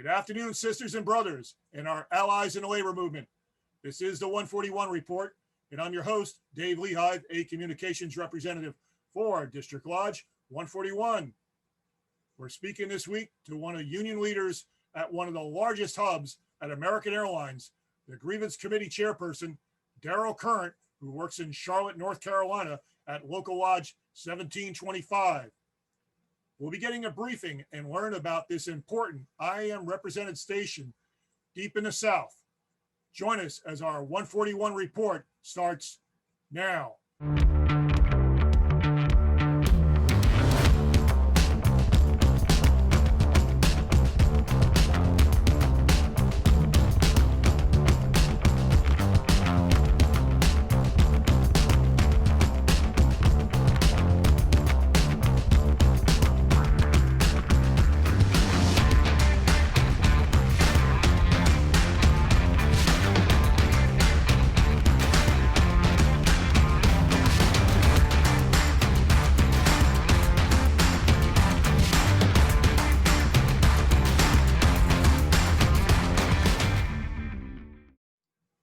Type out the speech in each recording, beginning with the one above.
Good afternoon, sisters and brothers, and our allies in the labor movement. This is the 141 Report, and I'm your host, Dave Lehive, a communications representative for District Lodge 141. We're speaking this week to one of the union leaders at one of the largest hubs at American Airlines, the Grievance Committee Chairperson, Daryl Current, who works in Charlotte, North Carolina at Local Lodge 1725. We'll be getting a briefing and learn about this important IAM represented station deep in the South. Join us as our 141 report starts now.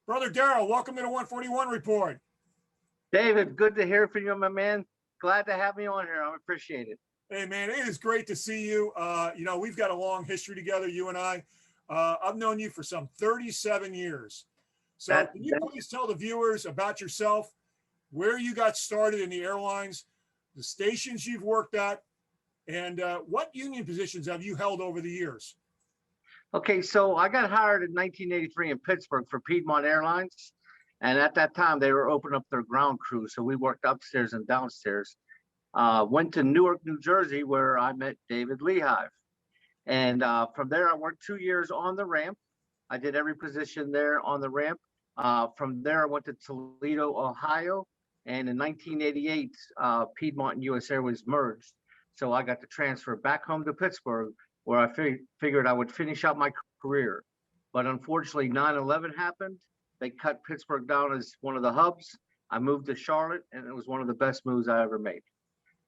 Brother Daryl, welcome to the 141 report. David, good to hear from you, my man. Glad to have me on here. I appreciate it. Hey, man, it is great to see you. We've got a long history together, you and I. I've known you for some 37 years. So can you please tell the viewers about yourself, where you got started in the airlines, the stations you've worked at, and what union positions have you held over the years? Okay, so I got hired in 1983 in Pittsburgh for Piedmont Airlines. And at that time, they were opening up their ground crew. So we worked upstairs and downstairs. Went to Newark, New Jersey, where I met David Lehive. And from there, I worked 2 years on the ramp. I did every position there on the ramp. From there, I went to Toledo, Ohio. And in 1988, Piedmont and US Airways merged. So I got to transfer back home to Pittsburgh, where I figured I would finish out my career. But unfortunately, 9/11 happened. They cut Pittsburgh down as one of the hubs. I moved to Charlotte, and it was one of the best moves I ever made.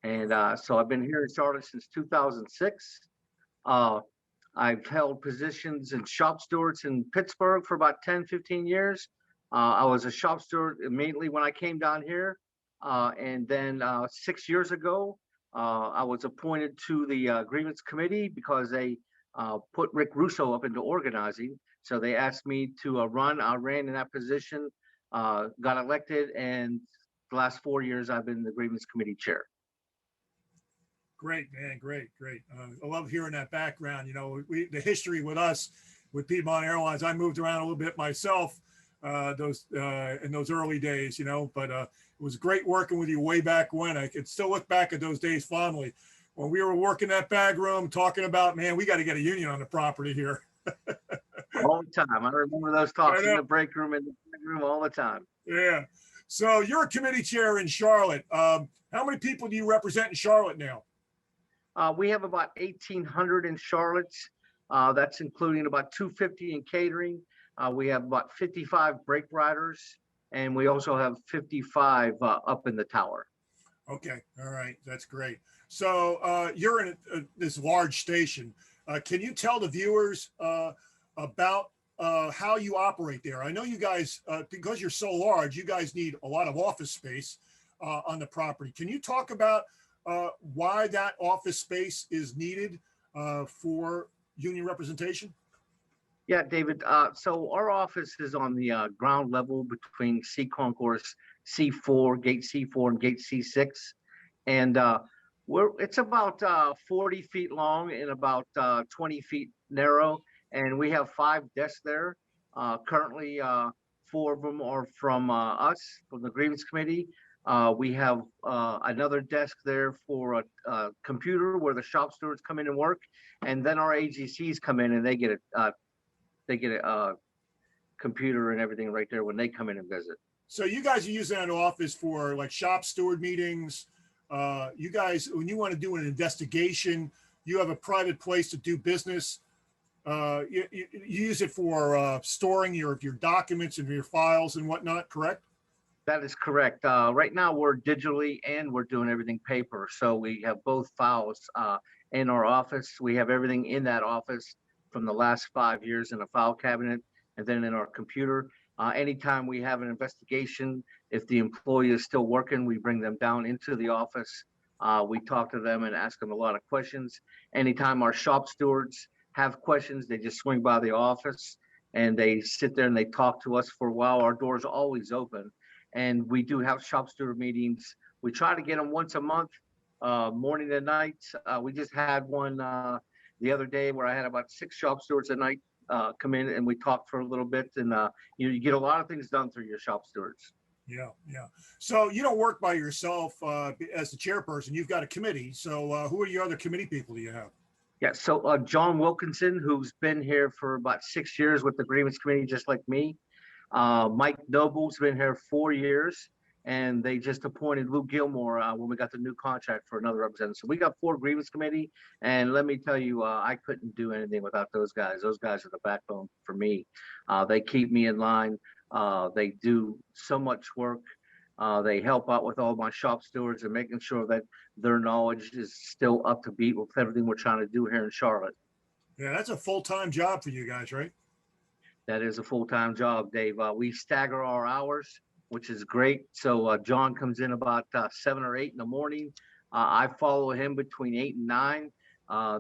And so I've been here in Charlotte since 2006. I've held positions in shop stewards in Pittsburgh for about 10, 15 years. I was a shop steward immediately when I came down here. And then 6 years ago, I was appointed to the Grievance Committee because they put Rick Russo up into organizing. So they asked me to run. I ran in that position, got elected, and the last 4 years I've been the Grievance Committee chair. Great, man. Great. I love hearing that background. You know, the history with us, with Piedmont Airlines, I moved around a little bit myself in those early days, but it was great working with you way back when. I could still look back at those days fondly when we were working that bag room, talking about, man, we got to get a union on the property here. All the time. I remember those talks in the break room and the bag room all the time. Yeah. So you're a committee chair in Charlotte. How many people do you represent in Charlotte now? We have about 1,800 in Charlotte. That's including about 250 in catering. We have about 55 brake riders, and we also have 55 up in the tower. Okay. All right. That's great. So you're in this large station. Can you tell the viewers about how you operate there? I know you guys, because you're so large, you guys need a lot of office space on the property. Can you talk about why that office space is needed for union representation? Yeah, David. So our office is on the ground level between C Concourse C4, Gate C4, and Gate C6, and it's about 40 feet long and about 20 feet narrow, and we have 5 desks there. Currently, 4 of them are from us, from the Grievance Committee. We have another desk there for a computer where the shop stewards come in and work, and then our AGCs come in and they get a computer and everything right there when they come in and visit. So you guys are using that office for like shop steward meetings. You guys, when you want to do an investigation, you have a private place to do business. You use it for storing your documents and your files and whatnot, correct? That is correct. Right now we're digitally and we're doing everything paper. So we have both files in our office. We have everything in that office from the last 5 years in a file cabinet and then in our computer. Anytime we have an investigation, if the employee is still working, we bring them down into the office. We talk to them and ask them a lot of questions. Anytime our shop stewards have questions, they just swing by the office and they sit there and they talk to us for a while. Our doors are always open. And we do have shop steward meetings. We try to get them once a month, morning and night. We just had one the other day where I had about 6 shop stewards at night come in and we talked for a little bit. And you get a lot of things done through your shop stewards. Yeah, yeah. So you don't work by yourself as the chairperson. You've got a committee. So who are your other committee people do you have? Yeah, so John Wilkinson, who's been here for about 6 years with the Grievance Committee, just like me. Mike Noble's been here 4 years, and they just appointed Lou Gilmore when we got the new contract for another representative. So we got 4 Grievance Committee, and let me tell you, I couldn't do anything without those guys. Those guys are the backbone for me. They keep me in line. They do so much work. They help out with all my shop stewards and making sure that their knowledge is still up to beat with everything we're trying to do here in Charlotte. Yeah, that's a full-time job for you guys, right? That is a full-time job, Dave. We stagger our hours, which is great. So John comes in about 7 or 8 in the morning. I follow him between 8 and 9.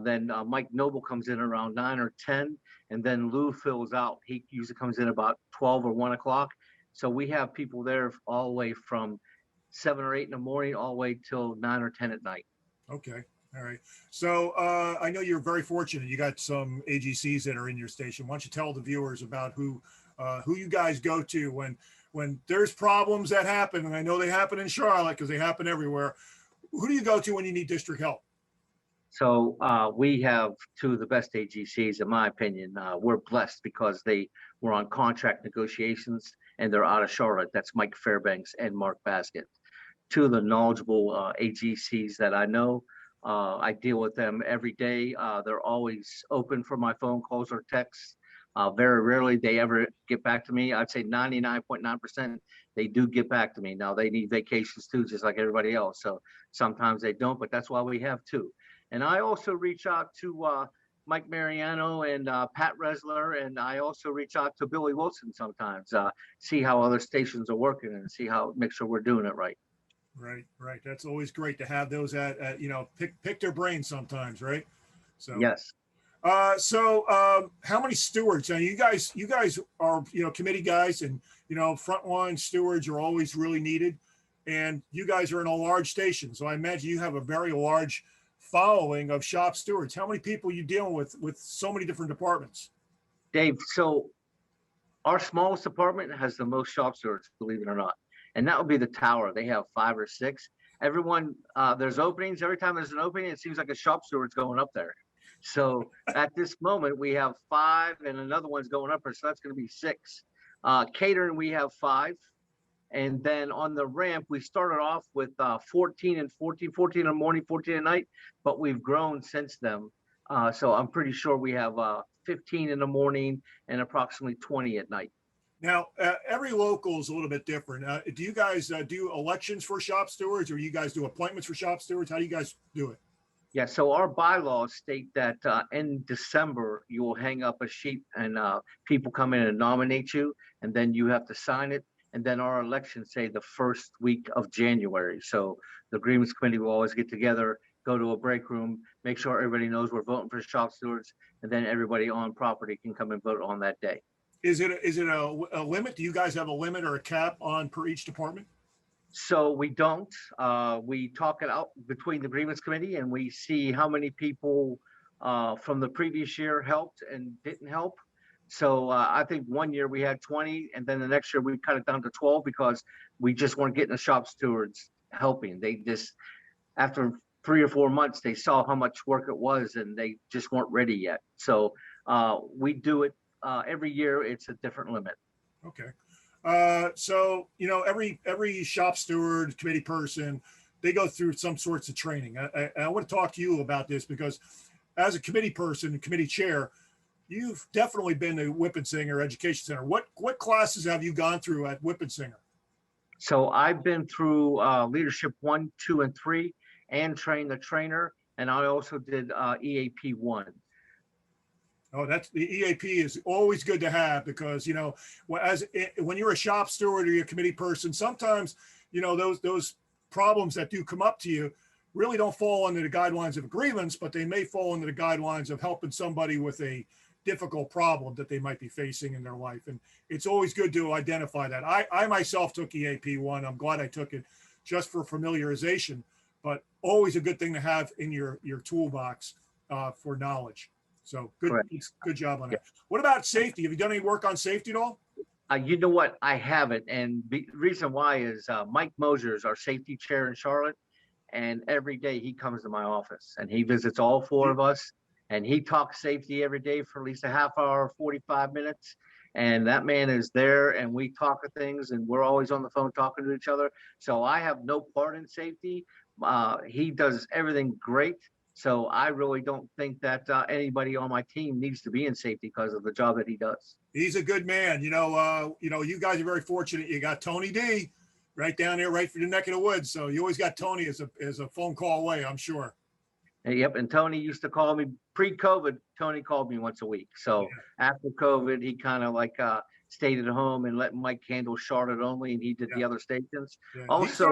Then Mike Noble comes in around 9 or 10, and then Lou fills out. He usually comes in about 12 or 1 o'clock. So we have people there all the way from 7 or 8 in the morning, all the way till 9 or 10 at night. Okay. All right. So I know you're very fortunate. You got some AGCs that are in your station. Why don't you tell the viewers about who you guys go to when there's problems that happen, and I know they happen in Charlotte because they happen everywhere. Who do you go to when you need district help? So we have 2 of the best AGCs, in my opinion. We're blessed because they were on contract negotiations and they're out of Charlotte. That's Mike Fairbanks and Mark Basket. 2 of the knowledgeable AGCs that I know. I deal with them every day. They're always open for my phone calls or texts. Very rarely they ever get back to me. I'd say 99.9% they do get back to me. Now they need vacations too, just like everybody else. So sometimes they don't, but that's why we have 2. And I also reach out to Mike Mariano and Pat Resler, and I also reach out to Billy Wilson sometimes, see how other stations are working and see how, make sure we're doing it right. Right, right. That's always great to have those at pick their brains sometimes, right? So yes. How many stewards? Now you guys are committee guys, and frontline stewards are always really needed, and you guys are in a large station, so I imagine you have a very large following of shop stewards. How many people are you dealing with so many different departments? Dave, so our smallest department has the most shop stewards, believe it or not. And that would be the tower. They have 5 or 6. Everyone, there's openings. Every time there's an opening, it seems like a shop steward's going up there. So at this moment, we have 5 and another one's going up there. So that's going to be 6. Catering, we have 5. And then on the ramp, we started off with 14 and 14 in the morning, 14 at night, but we've grown since then. So I'm pretty sure we have 15 in the morning and approximately 20 at night. Now, every local is a little bit different. Do you guys do elections for shop stewards, or you guys do appointments for shop stewards? How do you guys do it? Yeah, so our bylaws state that in December, you will hang up a sheet and people come in and nominate you, and then you have to sign it. And then our elections say the first week of January. So the Grievance Committee will always get together, go to a break room, make sure everybody knows we're voting for shop stewards, and then everybody on property can come and vote on that day. Is it a limit? Do you guys have a limit or a cap on per each department? So we don't. We talk it out between the Grievance Committee, and we see how many people from the previous year helped and didn't help. So I think one year we had 20, and then the next year we cut it down to 12 because we just weren't getting the shop stewards helping. They just, after 3 or 4 months, they saw how much work it was, and they just weren't ready yet. So we do it every year. It's a different limit. Okay. So every shop steward, committee person, they go through some sorts of training. I want to talk to you about this because as a committee person, committee chair, you've definitely been to Whippensinger Education Center. What classes have you gone through at Whippensinger? So I've been through Leadership 1, 2, and 3, and trained the trainer, and I also did EAP 1. Oh, that's the EAP is always good to have because, when you're a shop steward or you're a committee person, sometimes, those problems that do come up to you really don't fall under the guidelines of a grievance, but they may fall under the guidelines of helping somebody with a difficult problem that they might be facing in their life. And it's always good to identify that. I myself took EAP 1. I'm glad I took it just for familiarization, but always a good thing to have in your toolbox for knowledge. So good job on that. What about safety? Have you done any work on safety at all? You know what? I haven't. And the reason why is Mike Moser is our safety chair in Charlotte. And every day he comes to my office and he visits all 4 of us. And he talks safety every day for at least a half hour, 45 minutes. And that man is there and we talk of things and we're always on the phone talking to each other. So I have no part in safety. He does everything great. So I really don't think that anybody on my team needs to be in safety because of the job that he does. He's a good man. You guys are very fortunate. You got Tony D right down there, right for the neck of the woods. So you always got Tony as a phone call away, I'm sure. Yep. And Tony used to call me pre-COVID. Tony called me once a week. So after COVID, he kind of stayed at home and let Mike handle Charlotte only. And he did the other stations. Yeah. Also,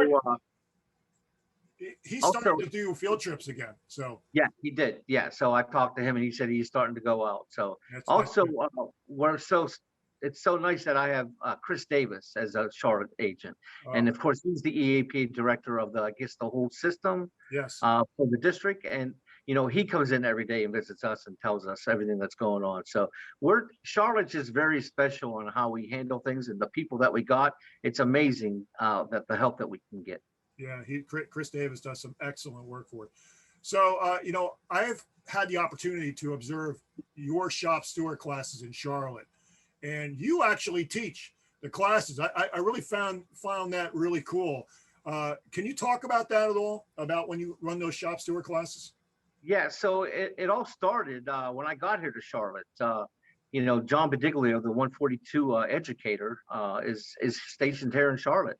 he started to do field trips again. So yeah, he did. Yeah. So I talked to him and he said he's starting to go out. So it's so nice that I have Chris Davis as a Charlotte agent. And of course, he's the EAP director of the whole system for the district. And, he comes in every day and visits us and tells us everything that's going on. So Charlotte's just very special on how we handle things and the people that we got. It's amazing that the help that we can get. Yeah, Chris Davis does some excellent work for it. So, I've had the opportunity to observe your shop steward classes in Charlotte, and you actually teach the classes. I really found that really cool. Can you talk about that at all, about when you run those shop steward classes? Yeah, so it all started when I got here to Charlotte. John Bediglio, the 142 educator, is stationed here in Charlotte.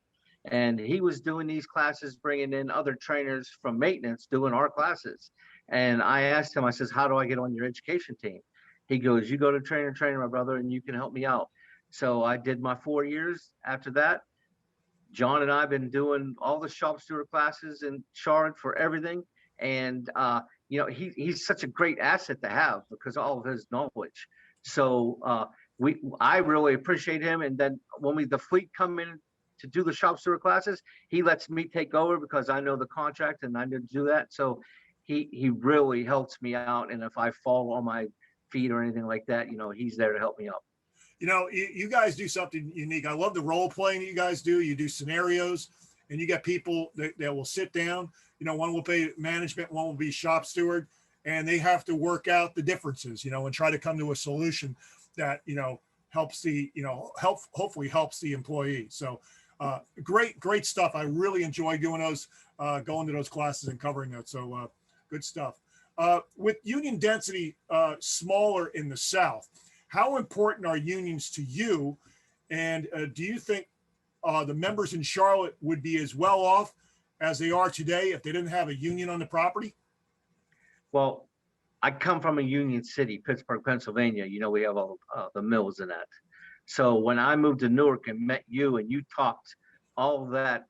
And he was doing these classes, bringing in other trainers from maintenance, doing our classes. And I asked him, I says, how do I get on your education team? He goes, you go to trainer, my brother, and you can help me out. So I did my 4 years. After that, John and I have been doing all the shop steward classes in Charlotte for everything. And, he's such a great asset to have because of all of his knowledge. So I really appreciate him. And then when the fleet come in to do the shop steward classes, he lets me take over because I know the contract and I need to do that. So he really helps me out. And if I fall on my feet or anything like that, he's there to help me out. You guys do something unique. I love the role playing that you guys do. You do scenarios and you get people that will sit down. One will be management, one will be shop steward, and they have to work out the differences, and try to come to a solution that, helps hopefully helps the employee. So great stuff. I really enjoy doing those, going to those classes and covering that. So good stuff. With union density smaller in the South, how important are unions to you? And do you think the members in Charlotte would be as well off as they are today if they didn't have a union on the property? Well, I come from a union city, Pittsburgh, Pennsylvania. We have all the mills in that. So when I moved to Newark and met you and you talked all that,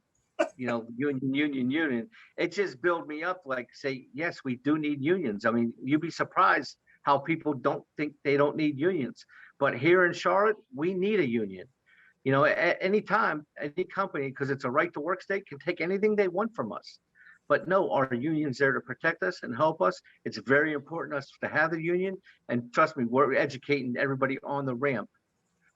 union, it just built me up say, yes, we do need unions. I mean, you'd be surprised how people don't think they don't need unions. But here in Charlotte, we need a union. At any time, any company, because it's a right to work state, can take anything they want from us. But no, our union's there to protect us and help us. It's very important us to have the union. And trust me, we're educating everybody on the ramp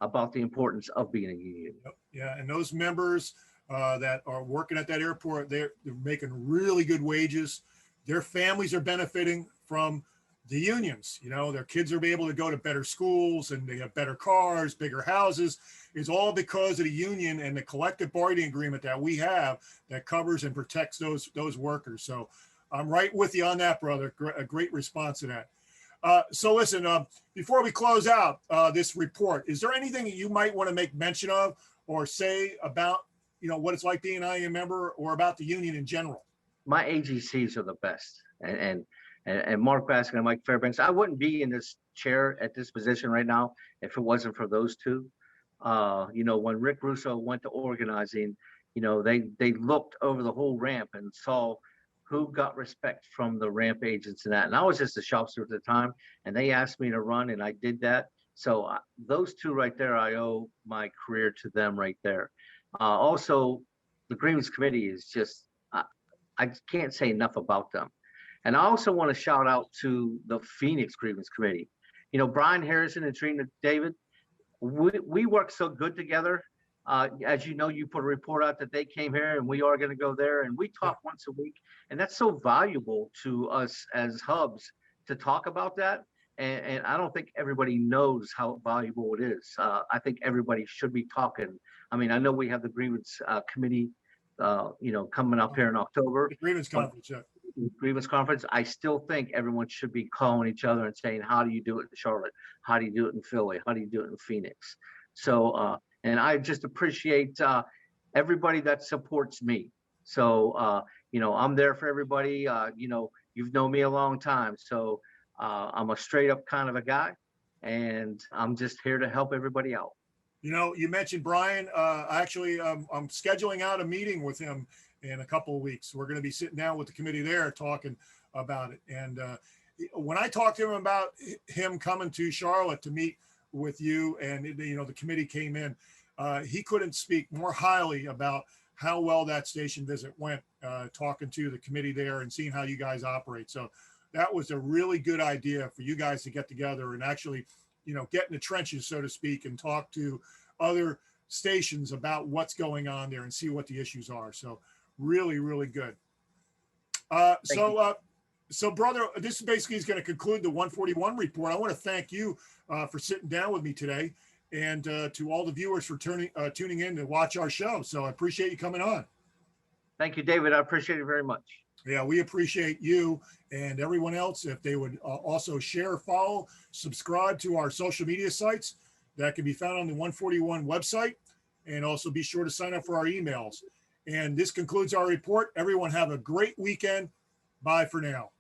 about the importance of being a union. Yeah, and those members that are working at that airport, they're making really good wages. Their families are benefiting from the unions. Their kids are able to go to better schools and they have better cars, bigger houses. It's all because of the union and the collective bargaining agreement that we have that covers and protects those workers. So I'm right with you on that, brother. A great response to that. So listen, before we close out this report, is there anything that you might want to make mention of or say about, what it's like being an IAM member or about the union in general? My AGCs are the best. And and Mark Baskin and Mike Fairbanks. I wouldn't be in this chair at this position right now if it wasn't for those two. When Rick Russo went to organizing, they looked over the whole ramp and saw who got respect from the ramp agents and that. And I was just a shop steward at the time, and they asked me to run, and I did that. So those two right there, I owe my career to them right there. Also, the Grievance Committee is just, I can't say enough about them. And I also want to shout out to the Phoenix Grievance Committee. Brian Harrison and Trina David, we work so good together. As you know, you put a report out that they came here and we are going to go there, and we talk once a week. And that's so valuable to us as hubs to talk about that. And I don't think everybody knows how valuable it is. I think everybody should be talking. I mean, I know we have the Grievance Committee, coming up here in October. Grievance Conference, yeah. Grievance Conference. I still think everyone should be calling each other and saying, how do you do it in Charlotte? How do you do it in Philly? How do you do it in Phoenix? So, and I just appreciate everybody that supports me. So, I'm there for everybody. You've known me a long time. So I'm a straight up kind of a guy, and I'm just here to help everybody out. You mentioned Brian. Actually, I'm scheduling out a meeting with him in a couple of weeks. We're going to be sitting down with the committee there talking about it. And when I talked to him about him coming to Charlotte to meet with you, and the committee came in, he couldn't speak more highly about how well that station visit went, talking to the committee there and seeing how you guys operate. So that was a really good idea for you guys to get together and actually, get in the trenches, so to speak, and talk to other stations about what's going on there and see what the issues are. So really, really good. So brother, this basically is going to conclude the 141 report. I want to thank you for sitting down with me today, and to all the viewers for tuning in to watch our show. So I appreciate you coming on. Thank you, David. I appreciate it very much. Yeah, we appreciate you and everyone else. If they would also share, follow, subscribe to our social media sites that can be found on the 141 website, and also be sure to sign up for our emails. And this concludes our report. Everyone have a great weekend. Bye for now.